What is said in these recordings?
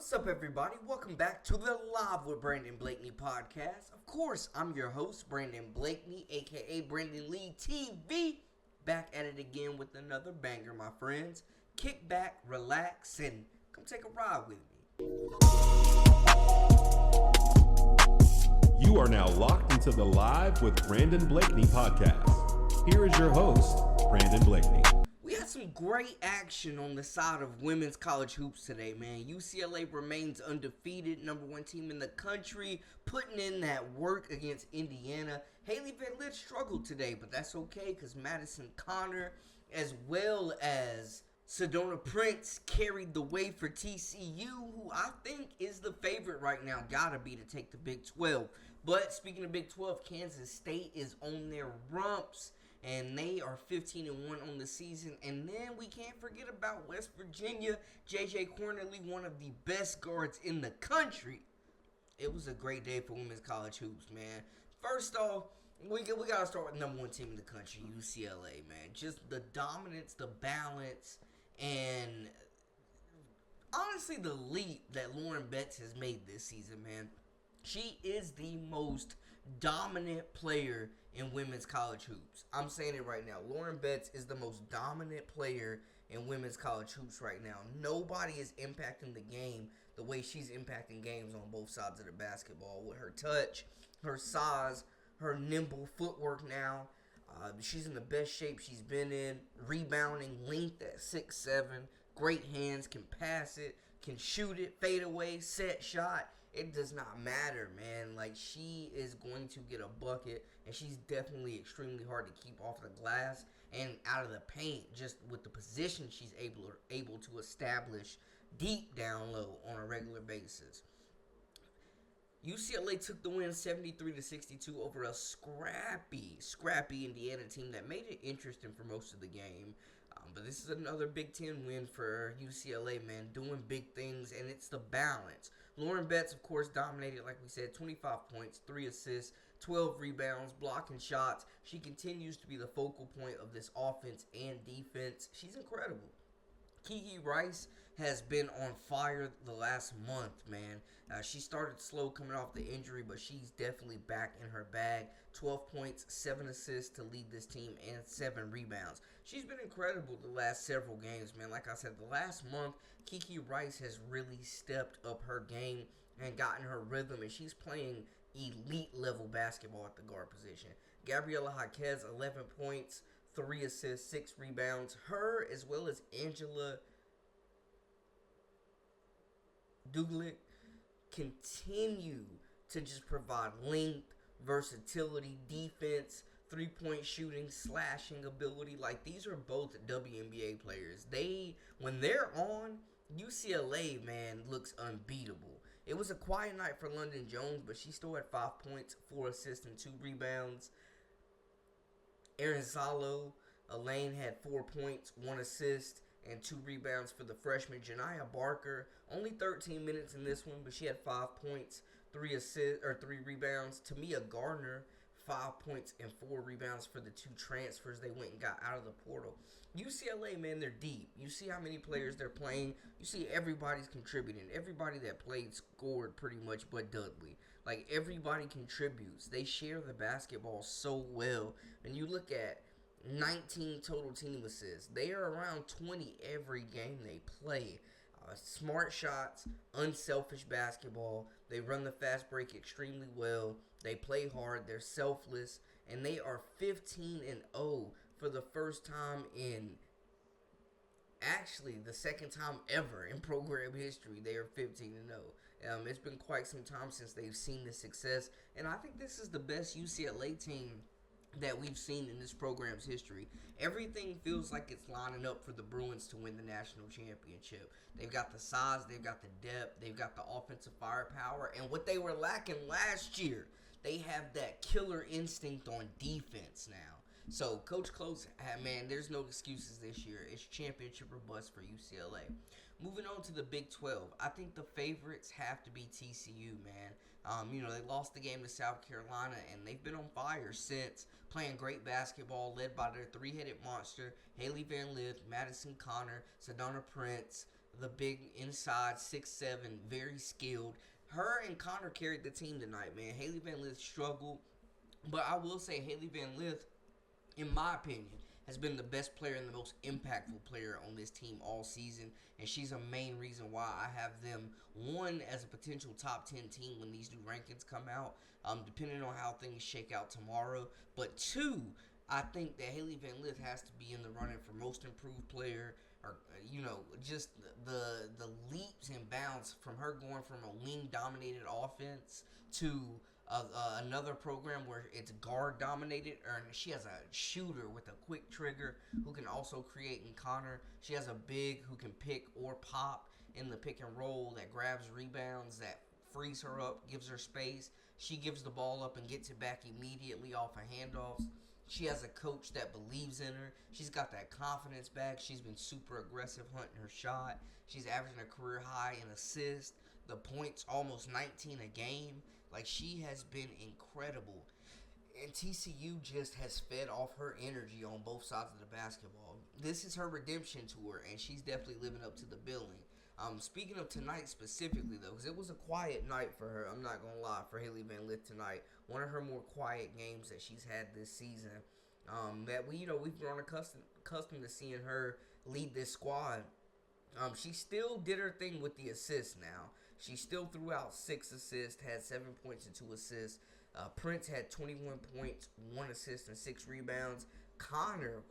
What's up, everybody? Welcome back to the Live with Brandon Blakeney podcast. Of course, I'm your host, Brandon Blakeney, aka Brandon Lee TV. Back at it again with another banger, my friends. Kick back, relax, and come take a ride with me. You are now locked into the Live with Brandon Blakeney podcast. Here is your host, Brandon Blakeney. We had some great action on the side of women's college hoops today, man. UCLA remains undefeated, number one team in the country, putting in that work against Indiana. Hailey Lith struggled today, but that's okay because Madison Connor, as well as Sedona Prince, carried the way for TCU, who I think is the favorite right now. Gotta be to take the Big 12. But speaking of Big 12, Kansas State is on their rumps. And they are 15-1 on the season. And then we can't forget about West Virginia. J.J. Cornerly, one of the best guards in the country. It was a great day for women's college hoops, man. First off, we got to start with number one team in the country, UCLA, man. Just the dominance, the balance, and honestly the leap that Lauren Betts has made this season, man. She is the most dominant player in women's college hoops. I'm saying it right now. Lauren Betts is the most dominant player in women's college hoops right now. Nobody is impacting the game the way she's impacting games on both sides of the basketball with her touch, her size, her nimble footwork now. She's in the best shape she's been in. Rebounding, length at 6'7", great hands, can pass it, can shoot it, fade away, set shot. It does not matter, man. Like, she is going to get a bucket, and she's definitely extremely hard to keep off the glass and out of the paint, just with the position she's able to establish deep down low on a regular basis. UCLA took the win 73-62 over a scrappy Indiana team that made it interesting for most of the game. But this is another Big Ten win for UCLA, man, doing big things, and it's the balance. Lauren Betts, of course, dominated, like we said, 25 points, 3 assists, 12 rebounds, blocking shots. She continues to be the focal point of this offense and defense. She's incredible. Kiki Rice has been on fire the last month, man. She started slow coming off the injury, but she's definitely back in her bag. 12 points, 7 assists to lead this team, and 7 rebounds. She's been incredible the last several games, man. Like I said, the last month, Kiki Rice has really stepped up her game and gotten her rhythm, and she's playing elite-level basketball at the guard position. Gabriela Jaquez, 11 points, 3 assists, 6 rebounds. Her, as well as Angela Duglick, continue to just provide length, versatility, defense, three-point shooting, slashing ability. Like, these are both WNBA players. When they're on, UCLA, man, looks unbeatable. It was a quiet night for London Jones, but she still had 5 points, 4 assists, and 2 rebounds. Erin Zalo, Elaine had 4 points, 1 assist, and 2 rebounds for the freshman. Janiah Barker, only 13 minutes in this one, but she had 5 points, 3 rebounds. Tamia Gardner, 5 points and 4 rebounds for the 2 transfers they went and got out of the portal. UCLA, man, they're deep. You see how many players they're playing. You see everybody's contributing. Everybody that played scored pretty much but Dudley. Like, everybody contributes. They share the basketball so well. And you look at 19 total team assists. They are around 20 every game they play. Smart shots, unselfish basketball. They run the fast break extremely well. They play hard. They're selfless. And they are 15-0 for the first time actually the second time ever in program history. They are 15-0. It's been quite some time since they've seen this success. And I think this is the best UCLA team that we've seen in this program's history. Everything feels like it's lining up for the Bruins to win the national championship. They've got the size, they've got the depth, they've got the offensive firepower, and what they were lacking last year, they have that killer instinct on defense now. So, Coach Close, man, there's no excuses this year. It's championship or bust for UCLA. Moving on to the Big 12, I think the favorites have to be TCU, man. They lost the game to South Carolina, and they've been on fire since, playing great basketball, led by their three-headed monster, Hailey Lith, Madison Connor, Sedona Prince, the big inside 6'7", very skilled. Her and Connor carried the team tonight, man. Hailey Van Lith struggled, but I will say Hailey Van Lith, in my opinion, has been the best player and the most impactful player on this team all season, and she's a main reason why I have them, one, as a potential top 10 team when these new rankings come out, depending on how things shake out tomorrow, but two, I think that Hailey Van Lith has to be in the running for most improved player, or just the leaps and bounds from her going from a wing dominated offense to another program where it's guard dominated, and she has a shooter with a quick trigger who can also create in Connor. She has a big who can pick or pop in the pick and roll, that grabs rebounds, that frees her up, gives her space. She gives the ball up and gets it back immediately off of handoffs. She has a coach that believes in her. She's got that confidence back. She's been super aggressive hunting her shot. She's averaging a career high in assists. The points, almost 19 a game. Like, she has been incredible. And TCU just has fed off her energy on both sides of the basketball. This is her redemption tour, and she's definitely living up to the billing. Speaking of tonight specifically, though, because it was a quiet night for her, I'm not going to lie, for Hailey Van Lith tonight. One of her more quiet games that she's had this season. That we've grown accustomed to seeing her lead this squad. She still did her thing with the assists now. She still threw out 6 assists, had 7 points and 2 assists. Prince had 21 points, 1 assist, and 6 rebounds. Connor,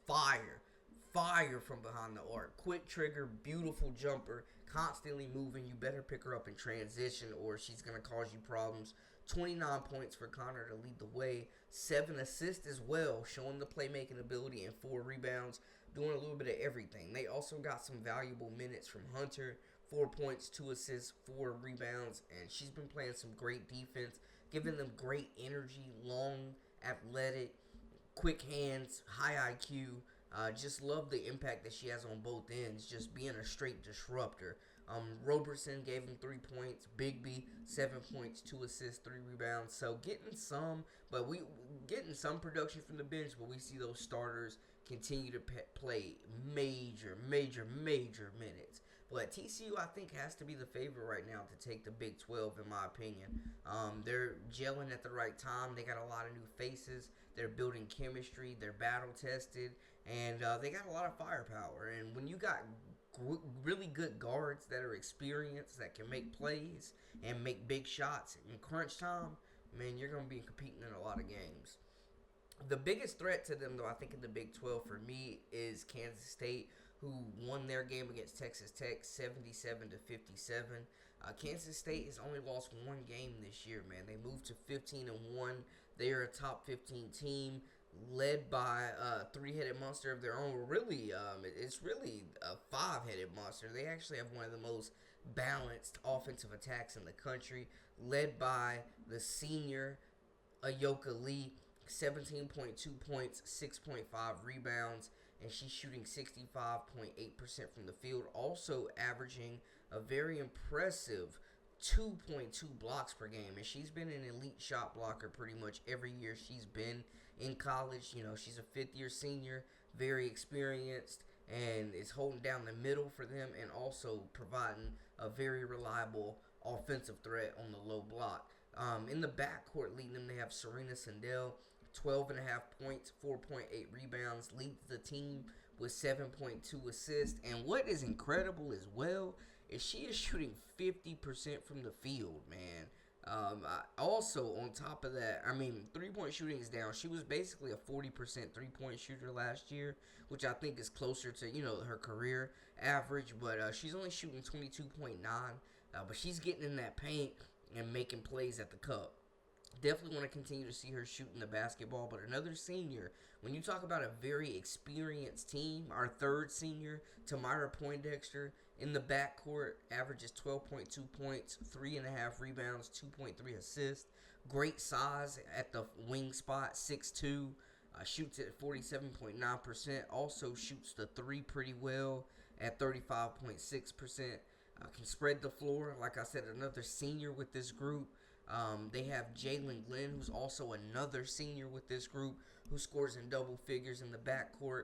fire from behind the arc. Quick trigger, beautiful jumper, constantly moving. You better pick her up in transition or she's going to cause you problems. 29 points for Connor to lead the way. 7 assists as well, showing the playmaking ability, and 4 rebounds, doing a little bit of everything. They also got some valuable minutes from Hunter. 4 points, 2 assists, 4 rebounds, and she's been playing some great defense, giving them great energy, long, athletic, quick hands, high IQ. Just love the impact that she has on both ends, just being a straight disruptor. Robertson gave him 3 points. Bigby, 7 points, 2 assists, 3 rebounds. So getting some production from the bench, but we see those starters continue to play major minutes. But TCU, I think, has to be the favorite right now to take the Big 12, in my opinion. They're gelling at the right time. They got a lot of new faces. They're building chemistry. They're battle-tested. And they got a lot of firepower. And when you got really good guards that are experienced, that can make plays and make big shots in crunch time, man, you're going to be competing in a lot of games. The biggest threat to them, though, I think in the Big 12 for me is Kansas State, who won their game against Texas Tech 77-57. Kansas State has only lost 1 game this year, man. They moved to 15-1. They are a top 15 team led by a 3-headed monster of their own. It's really a 5-headed monster. They actually have one of the most balanced offensive attacks in the country, led by the senior Ayoka Lee. 17.2 points, 6.5 rebounds, and she's shooting 65.8% from the field, also averaging a very impressive 2.2 blocks per game, and she's been an elite shot blocker pretty much every year she's been in college. She's a 5th-year senior, very experienced, and is holding down the middle for them and also providing a very reliable offensive threat on the low block. In the backcourt leading them, they have Serena Sandell, 12.5 points, 4.8 rebounds, leads the team with 7.2 assists. And what is incredible as well is she is shooting 50% from the field, man. Also, on top of that, 3-point shooting is down. She was basically a 40% 3-point shooter last year, which I think is closer to, her career average. But she's only shooting 22.9. But she's getting in that paint and making plays at the cup. Definitely want to continue to see her shooting the basketball. But another senior, when you talk about a very experienced team, our 3rd senior, Tamira Poindexter, in the backcourt, averages 12.2 points, 3.5 rebounds, 2.3 assists. Great size at the wing spot, 6'2", shoots at 47.9%. Also shoots the 3 pretty well at 35.6%. Can spread the floor. Like I said, another senior with this group. They have Jalen Glenn, who's also another senior with this group, who scores in double figures in the backcourt.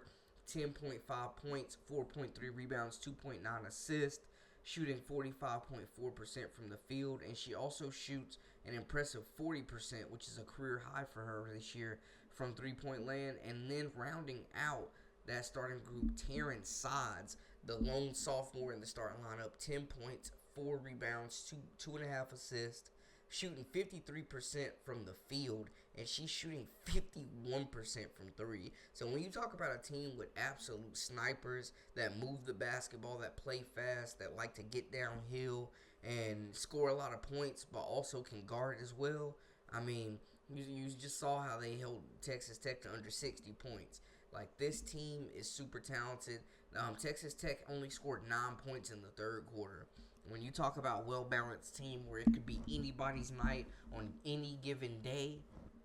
10.5 points, 4.3 rebounds, 2.9 assists, shooting 45.4% from the field, and she also shoots an impressive 40%, which is a career high for her this year from three-point land. And then rounding out that starting group, Taryn Sides, the lone sophomore in the starting lineup, 10 points, 4 rebounds, 2.5 assists, shooting 53% from the field, and she's shooting 51% from three. So when you talk about a team with absolute snipers that move the basketball, that play fast, that like to get downhill and score a lot of points, but also can guard as well, I mean, you just saw how they held Texas Tech to under 60 points. Like, this team is super talented. Texas Tech only scored 9 points in the third quarter. When you talk about well-balanced team where it could be anybody's night on any given day,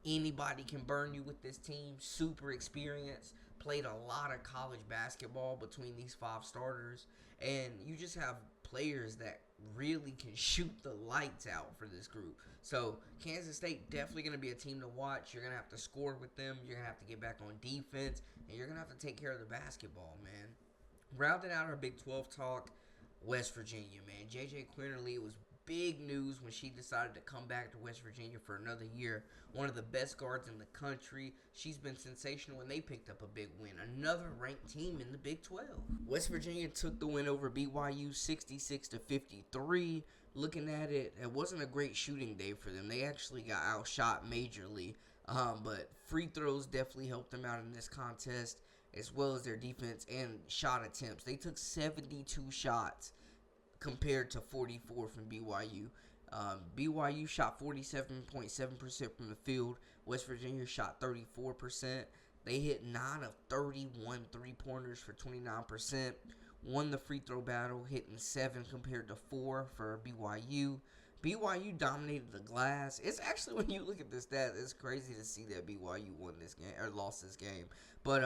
anybody can burn you with this team. Super experienced, played a lot of college basketball between these 5 starters, and you just have players that really can shoot the lights out for this group. So Kansas State definitely going to be a team to watch. You're going to have to score with them. You're going to have to get back on defense, and you're going to have to take care of the basketball, man. Rounding out our Big 12 talk, West Virginia, man. J.J. Quinterly, was big news when she decided to come back to West Virginia for another year. One of the best guards in the country. She's been sensational when they picked up a big win. Another ranked team in the Big 12. West Virginia took the win over BYU 66-53. Looking at it, it wasn't a great shooting day for them. They actually got outshot majorly. But free throws definitely helped them out in this contest, as well as their defense and shot attempts. They took 72 shots compared to 44 from BYU. BYU shot 47.7% from the field. West Virginia shot 34%. They hit 9 of 31 three-pointers for 29%. Won the free throw battle, hitting 7 compared to 4 for BYU. BYU dominated the glass. It's actually, when you look at the stats, it's crazy to see that BYU won this game or lost this game. But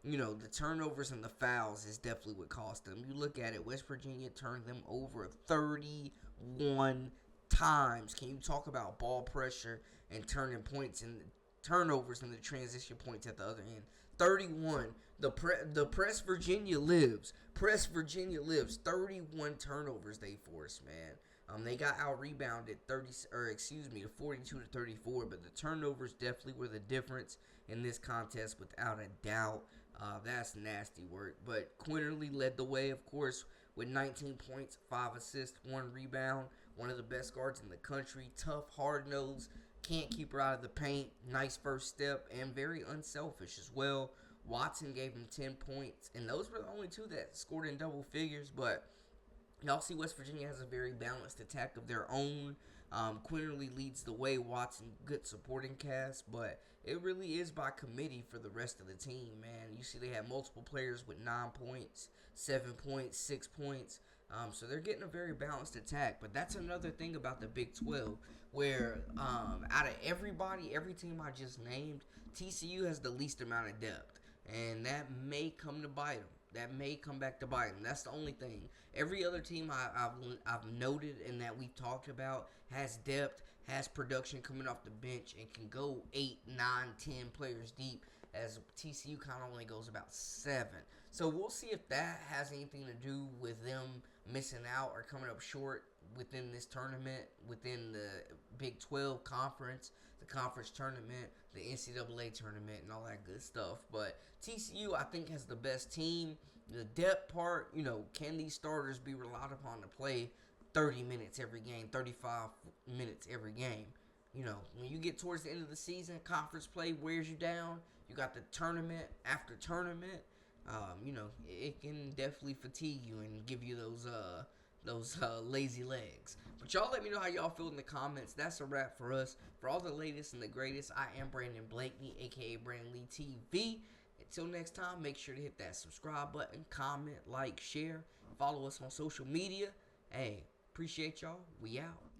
the turnovers and the fouls is definitely what cost them. You look at it, West Virginia turned them over 31 times. Can you talk about ball pressure and turning points and turnovers and the transition points at the other end? 31. The Press Virginia lives. Press Virginia lives. 31 turnovers they forced, man. They got out-rebounded 42-34, but the turnovers definitely were the difference in this contest without a doubt. That's nasty work. But Quinterly led the way, of course, with 19 points, 5 assists, 1 rebound. One of the best guards in the country. Tough, hard-nosed, can't keep her out of the paint. Nice first step, and very unselfish as well. Watson gave him 10 points, and those were the only 2 that scored in double figures, but y'all see West Virginia has a very balanced attack of their own. Quinterly leads the way. Watson, good supporting cast, but it really is by committee for the rest of the team, man. You see they have multiple players with 9 points, 7 points, 6 points. So they're getting a very balanced attack. But that's another thing about the Big 12, where out of every team I just named, TCU has the least amount of depth. And that may come to bite them. That may come back to bite them. That's the only thing. Every other team I've noted and that we've talked about has depth, has production coming off the bench, and can go 8, 9, 10 players deep, as TCU kind of only goes about 7. So we'll see if that has anything to do with them missing out or coming up short within this tournament, within the Big 12 conference, the conference tournament, the NCAA tournament, and all that good stuff. But TCU, I think, has the best team. The depth part, can these starters be relied upon to play 30 minutes every game, 35 minutes every game? When you get towards the end of the season, conference play wears you down. You got the tournament after tournament. It can definitely fatigue you and give you those lazy legs. But y'all let me know how y'all feel in the comments. That's a wrap for us. For all the latest and the greatest, I am Brandon Blakeney, a.k.a. Brandon Lee TV. Until next time, make sure to hit that subscribe button, comment, like, share, follow us on social media. Hey, appreciate y'all. We out.